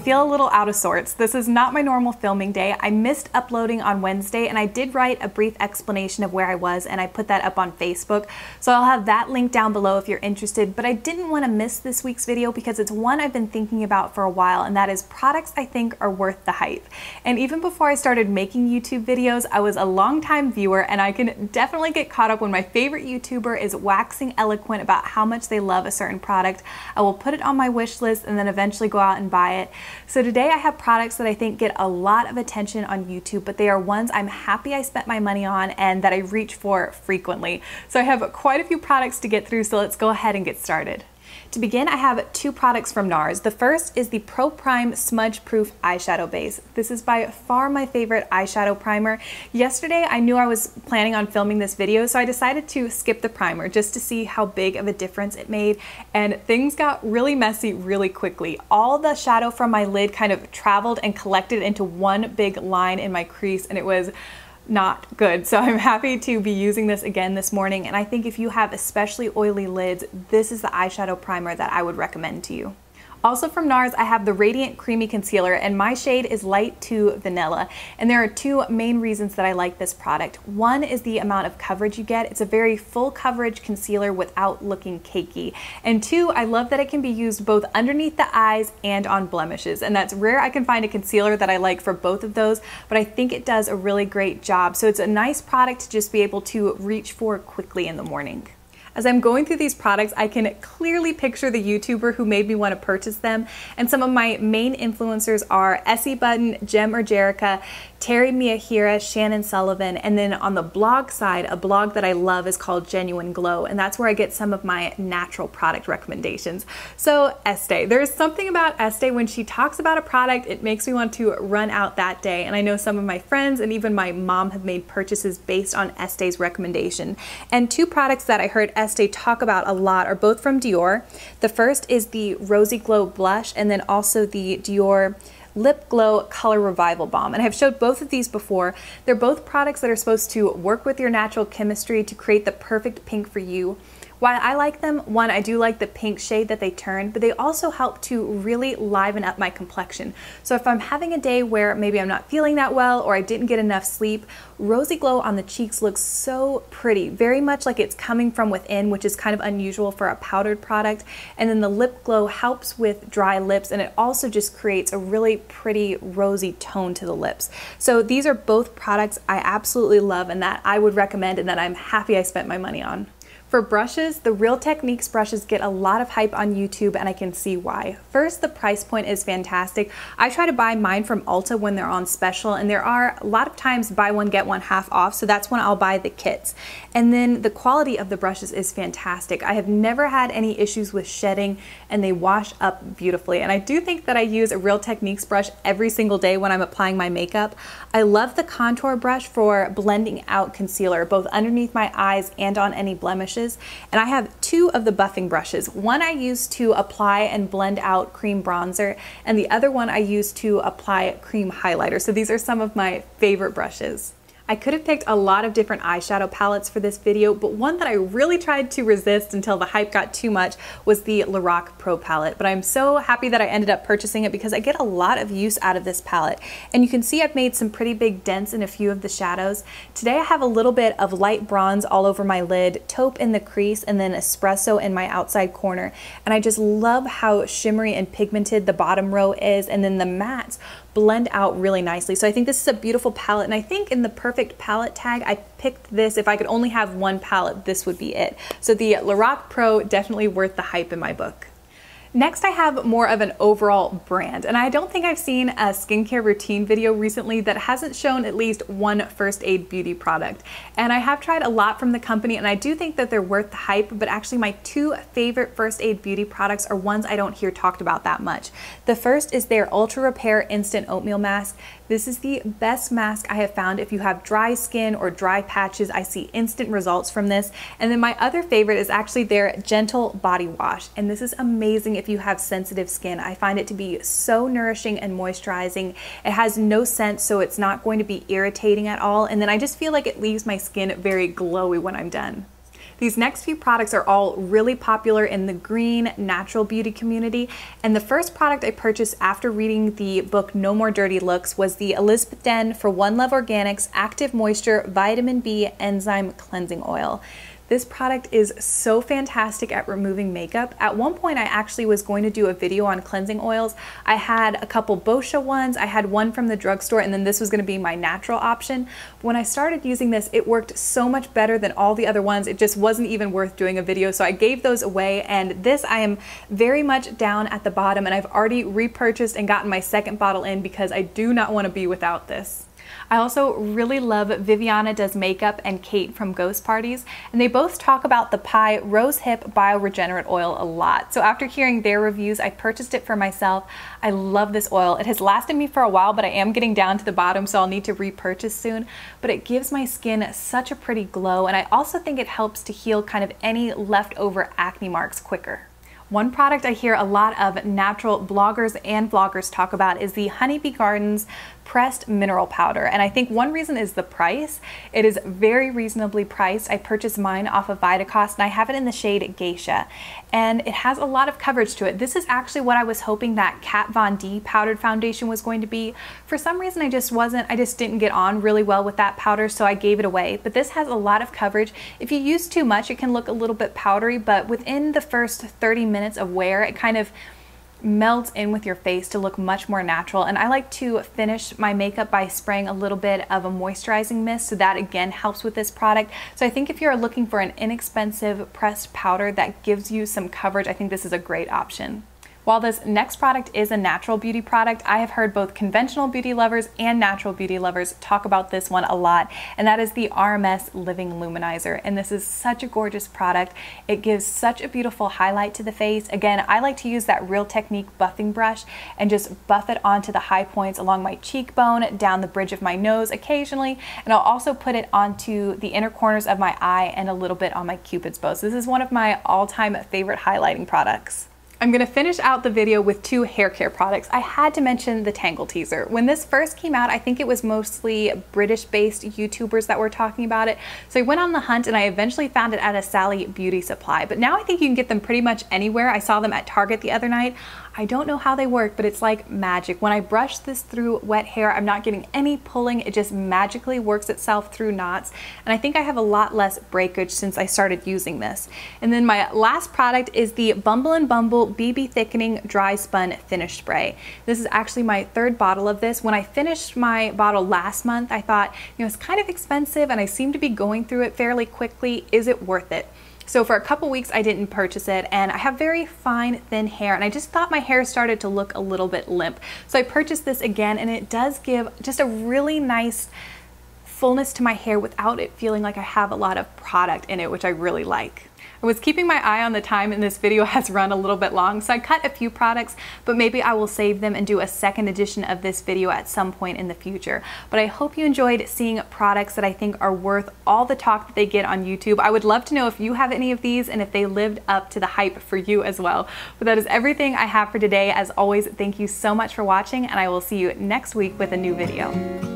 feel a little out of sorts. This is not my normal filming day. I missed uploading on Wednesday and I did write a brief explanation of where I was and I put that up on Facebook. So I'll have that link down below if you're interested, but I didn't want to miss this week's video because it's one I've been thinking about for a while, and that is products I think are worth the hype. And even before I started making YouTube videos, I was a longtime viewer and I can definitely get caught up when my favorite YouTuber is waxing eloquent about how much they love a certain product. I will put it on my wish list and then eventually go out and buy it. So today I have products that I think get a lot of attention on YouTube, but they are ones I'm happy I spent my money on and that I reach for frequently. So I have quite a few products to get through, so let's go ahead and get started. To begin, I have two products from NARS. The first is the Pro Prime Smudge Proof Eyeshadow Base. This is by far my favorite eyeshadow primer. Yesterday, I knew I was planning on filming this video, so I decided to skip the primer just to see how big of a difference it made, and things got really messy really quickly. All the shadow from my lid kind of traveled and collected into one big line in my crease, and it was not good. So I'm happy to be using this again this morning, and I think if you have especially oily lids, this is the eyeshadow primer that I would recommend to you. Also from NARS, I have the Radiant Creamy Concealer, and my shade is Light to Vanilla. And there are two main reasons that I like this product. One is the amount of coverage you get. It's a very full coverage concealer without looking cakey. And two, I love that it can be used both underneath the eyes and on blemishes. And that's rare I can find a concealer that I like for both of those, but I think it does a really great job. So it's a nice product to just be able to reach for quickly in the morning. As I'm going through these products, I can clearly picture the YouTuber who made me want to purchase them, and some of my main influencers are Essie Button, Jem or Jerica, Terry Miyahira, Shannon Sullivan, and then on the blog side, a blog that I love is called Genuine Glow, and that's where I get some of my natural product recommendations. So Estee, there's something about Estee when she talks about a product, it makes me want to run out that day, and I know some of my friends and even my mom have made purchases based on Estee's recommendation. And two products that I heard Estee talk about a lot are both from Dior. The first is the Rosy Glow Blush, and then also the Dior Lip Glow Color Revival Balm. And I've showed both of these before. They're both products that are supposed to work with your natural chemistry to create the perfect pink for you. While I like them, one, I do like the pink shade that they turn, but they also help to really liven up my complexion. So if I'm having a day where maybe I'm not feeling that well or I didn't get enough sleep, Rosy Glow on the cheeks looks so pretty, very much like it's coming from within, which is kind of unusual for a powdered product. And then the Lip Glow helps with dry lips, and it also just creates a really pretty rosy tone to the lips. So these are both products I absolutely love and that I would recommend and that I'm happy I spent my money on. For brushes, the Real Techniques brushes get a lot of hype on YouTube, and I can see why. First, the price point is fantastic. I try to buy mine from Ulta when they're on special, and there are a lot of times buy one get one half off, so that's when I'll buy the kits. And then the quality of the brushes is fantastic. I have never had any issues with shedding, and they wash up beautifully. And I do think that I use a Real Techniques brush every single day when I'm applying my makeup. I love the contour brush for blending out concealer, both underneath my eyes and on any blemishes. And I have two of the buffing brushes. One I use to apply and blend out cream bronzer, and the other one I use to apply cream highlighter. So these are some of my favorite brushes. I could have picked a lot of different eyeshadow palettes for this video, but one that I really tried to resist until the hype got too much was the Lorac Pro palette. But I'm so happy that I ended up purchasing it because I get a lot of use out of this palette. And you can see I've made some pretty big dents in a few of the shadows. Today I have a little bit of light bronze all over my lid, taupe in the crease, and then espresso in my outside corner. And I just love how shimmery and pigmented the bottom row is, and then the mattes blend out really nicely. So I think this is a beautiful palette, and I think in the perfect palette tag, I picked this. If I could only have one palette, this would be it. So the Lorac Pro, definitely worth the hype in my book. Next, I have more of an overall brand, and I don't think I've seen a skincare routine video recently that hasn't shown at least one First Aid beauty product. And I have tried a lot from the company, and I do think that they're worth the hype, but actually my two favorite First Aid beauty products are ones I don't hear talked about that much. The first is their Ultra Repair Instant Oatmeal Mask. This is the best mask I have found if you have dry skin or dry patches. I see instant results from this. And then my other favorite is actually their Gentle Body Wash, and this is amazing if you have sensitive skin. I find it to be so nourishing and moisturizing. It has no scent, so it's not going to be irritating at all, and then I just feel like it leaves my skin very glowy when I'm done. These next few products are all really popular in the green natural beauty community, and the first product I purchased after reading the book No More Dirty Looks was the Illicit Den for One Love Organics Active Moisture Vitamin B Enzyme Cleansing Oil. This product is so fantastic at removing makeup. At one point, I actually was going to do a video on cleansing oils. I had a couple Boscia ones, I had one from the drugstore, and then this was gonna be my natural option. When I started using this, it worked so much better than all the other ones. It just wasn't even worth doing a video, so I gave those away, and this I am very much down at the bottom, and I've already repurchased and gotten my second bottle in because I do not wanna be without this. I also really love Viviana Does Makeup and Kate from Ghost Parties, and they both talk about the Pi Rose Hip Bioregenerate Oil a lot. So after hearing their reviews, I purchased it for myself. I love this oil. It has lasted me for a while, but I am getting down to the bottom, so I'll need to repurchase soon. But it gives my skin such a pretty glow, and I also think it helps to heal kind of any leftover acne marks quicker. One product I hear a lot of natural bloggers and vloggers talk about is the Honeybee Gardens Pressed Mineral Powder, and I think one reason is the price. It is very reasonably priced. I purchased mine off of Vitacost, and I have it in the shade Geisha, and it has a lot of coverage to it. This is actually what I was hoping that Kat Von D powdered foundation was going to be. For some reason, I just didn't get on really well with that powder, so I gave it away. But this has a lot of coverage. If you use too much, it can look a little bit powdery, but within the first 30 minutes of wear, it kind of melts in with your face to look much more natural. And I like to finish my makeup by spraying a little bit of a moisturizing mist, so that again helps with this product. So I think if you're looking for an inexpensive pressed powder that gives you some coverage, I think this is a great option. While this next product is a natural beauty product, I have heard both conventional beauty lovers and natural beauty lovers talk about this one a lot, and that is the RMS Living Luminizer. And this is such a gorgeous product. It gives such a beautiful highlight to the face. Again, I like to use that Real Technique buffing brush and just buff it onto the high points along my cheekbone, down the bridge of my nose occasionally, and I'll also put it onto the inner corners of my eye and a little bit on my Cupid's bow. So this is one of my all-time favorite highlighting products. I'm gonna finish out the video with two hair care products. I had to mention the Tangle Teaser. When this first came out, I think it was mostly British-based YouTubers that were talking about it. So I went on the hunt and I eventually found it at a Sally Beauty Supply. But now I think you can get them pretty much anywhere. I saw them at Target the other night. I don't know how they work, but it's like magic. When I brush this through wet hair, I'm not getting any pulling. It just magically works itself through knots. And I think I have a lot less breakage since I started using this. And then my last product is the Bumble & Bumble BB Thickening Dry Spun Finish Spray. This is actually my third bottle of this. When I finished my bottle last month, I thought, it's kind of expensive and I seem to be going through it fairly quickly. Is it worth it? So for a couple weeks I didn't purchase it, and I have very fine thin hair, and I just thought my hair started to look a little bit limp. So I purchased this again, and it does give just a really nice fullness to my hair without it feeling like I have a lot of product in it, which I really like. I was keeping my eye on the time, and this video has run a little bit long, so I cut a few products, but maybe I will save them and do a second edition of this video at some point in the future. But I hope you enjoyed seeing products that I think are worth all the talk that they get on YouTube. I would love to know if you have any of these and if they lived up to the hype for you as well. But that is everything I have for today. As always, thank you so much for watching, and I will see you next week with a new video.